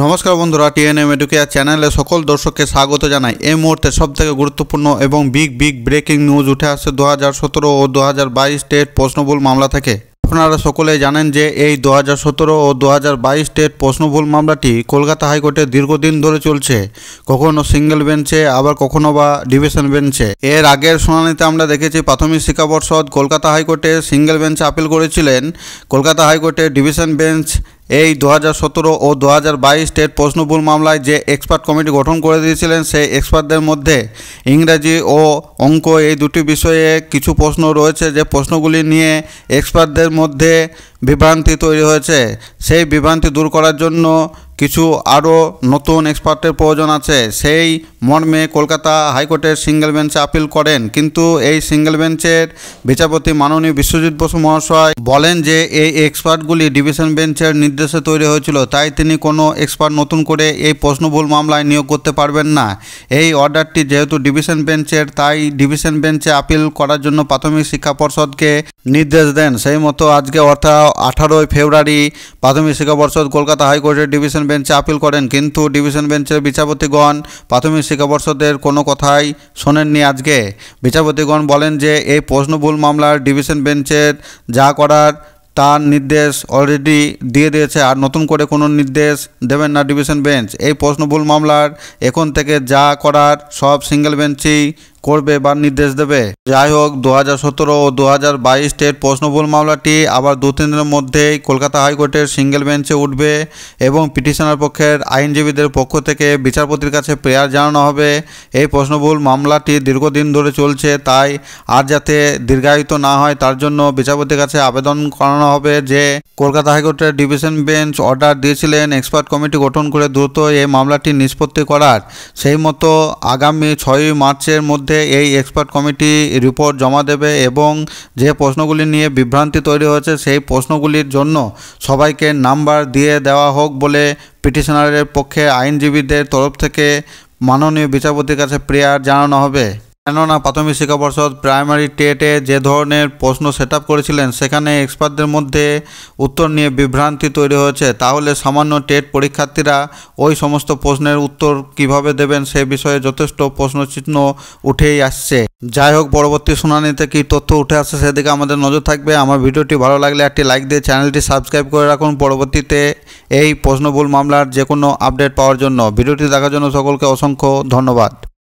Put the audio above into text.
नमस्कार बंधुरा TNM Educare चैनले सकल दर्शक के स्वागत जानाई। এই মুহূর্তে সবথেকে গুরুত্বপূর্ণ এবং বিগ ব্রেকিং নিউজ উঠে আসছে 2017 ও 2022 টেট প্রশ্নভুল মামলা থেকে। আপনারা সকলেই জানেন যে এই 2017 ও 2022 টেট প্রশ্নভুল মামলাটি কলকাতা হাইকোর্টে দীর্ঘদিন ধরে চলছে, কখনো সিঙ্গেল বেঞ্চে আবার কখনো বা ডিভিশন বেঞ্চে। এর আগের শুনানিতে আমরা দেখেছি প্রাথমিক শিক্ষা পর্ষদ কলকাতা হাইকোর্টে সিঙ্গেল বেঞ্চে আপিল করেছিলেন। কলকাতা হাইকোর্টে ডিভিশন বেঞ্চ এই 2017 ও 2022 টেট প্রশ্নভুল মামলায় যে এক্সপার্ট কমিটি গঠন করে দিয়েছিলেন, সেই এক্সপার্টদের মধ্যে ইংরাজি ও অঙ্ক এই দুটি বিষয়ে কিছু প্রশ্ন রয়েছে, যে প্রশ্নগুলি নিয়ে এক্সপার্টদের মধ্যে বিভ্রান্তি তৈরি হয়েছে। সেই বিভ্রান্তি দূর করার জন্য কিছু আরও নতুন এক্সপার্টের প্রয়োজন আছে। সেই মর্মে কলকাতা হাইকোর্টের সিঙ্গেল বেঞ্চে আপিল করেন, কিন্তু এই সিঙ্গেল বেঞ্চের বিচারপতি মাননীয় বিশ্বজিৎ বসু মহাশয় বলেন যে এই এক্সপার্টগুলি ডিভিশন বেঞ্চের নির্দেশে তৈরি হয়েছিল, তাই তিনি কোনো এক্সপার্ট নতুন করে এই প্রশ্নভুল মামলায় নিয়োগ করতে পারবেন না। এই অর্ডারটি যেহেতু ডিভিশন বেঞ্চের, তাই ডিভিশন বেঞ্চে আপিল করার জন্য প্রাথমিক শিক্ষা পর্ষদকে নির্দেশ দেন। সেই মতো আজকে অর্থাৎ 18 ফেব্রুয়ারি প্রাথমিক শিক্ষা পর্ষদ কলকাতা হাইকোর্টের ডিভিশন বেঞ্চে আপিল করেন, কিন্তু ডিভিশন বেঞ্চের বিচারপতিগণ প্রাথমিক শিক্ষা পর্ষদের কোনো কথাই শোনেননি। আজকে বিচারপতিগণ বলেন যে এই প্রশ্নভুল মামলার ডিভিশন বেঞ্চের যা করার তার নির্দেশ অলরেডি দিয়ে দিয়েছে, আর নতুন করে কোনো নির্দেশ দেবেন না ডিভিশন বেঞ্চ। এই প্রশ্নভুল মামলার এখন থেকে যা করার সব সিঙ্গেল বেঞ্চই করবে বা নির্দেশ দেবে। যাই হোক, 2017 ও 2022 টেট প্রশ্নভুল মামলাটি আবার 2-3 দিনের মধ্যেই কলকাতা হাইকোর্টের সিঙ্গেল বেঞ্চে উঠবে এবং পিটিশনার পক্ষের আইনজীবীদের পক্ষ থেকে বিচারপতির কাছে প্রেয়ার জানানো হবে। এই প্রশ্নভুল মামলাটি দীর্ঘদিন ধরে চলছে, তাই আর যাতে দীর্ঘায়িত না হয় তার জন্য বিচারপতির কাছে আবেদন করানো হবে যে কলকাতা হাইকোর্টের ডিভিশন বেঞ্চ অর্ডার দিয়েছিলেন এক্সপার্ট কমিটি গঠন করে দ্রুত এই মামলাটি নিষ্পত্তি করার। সেই মতো আগামী 6 মার্চের মধ্যে এই এক্সপার্ট কমিটি রিপোর্ট জমা দেবে এবং যে প্রশ্নগুলি নিয়ে বিভ্রান্তি তৈরি হয়েছে সেই প্রশ্নগুলির জন্য সবাইকে নাম্বার দিয়ে দেওয়া হোক বলে পিটিশনারের পক্ষে আইনজীবীদের তরফ থেকে মাননীয় বিচারপতির কাছে প্রেয়ার জানানো হবে। কেননা প্রাথমিক শিক্ষা পর্ষদ প্রাইমারি টেটে যে ধরনের প্রশ্ন সেট আপ করেছিলেন, সেখানে এক্সপার্টদের মধ্যে উত্তর নিয়ে বিভ্রান্তি তৈরি হয়েছে। তাহলে সামান্য টেট পরীক্ষার্থীরা ওই সমস্ত প্রশ্নের উত্তর কিভাবে দেবেন সে বিষয়ে যথেষ্ট প্রশ্নচিহ্ন উঠেই আসছে। যাই হোক, পরবর্তী শুনানিতে কী তথ্য উঠে আসছে সেদিকে আমাদের নজর থাকবে। আমার ভিডিওটি ভালো লাগলে একটি লাইক দিয়ে চ্যানেলটি সাবস্ক্রাইব করে রাখুন পরবর্তীতে এই প্রশ্নভুল মামলার যে কোনো আপডেট পাওয়ার জন্য। ভিডিওটি দেখার জন্য সকলকে অসংখ্য ধন্যবাদ।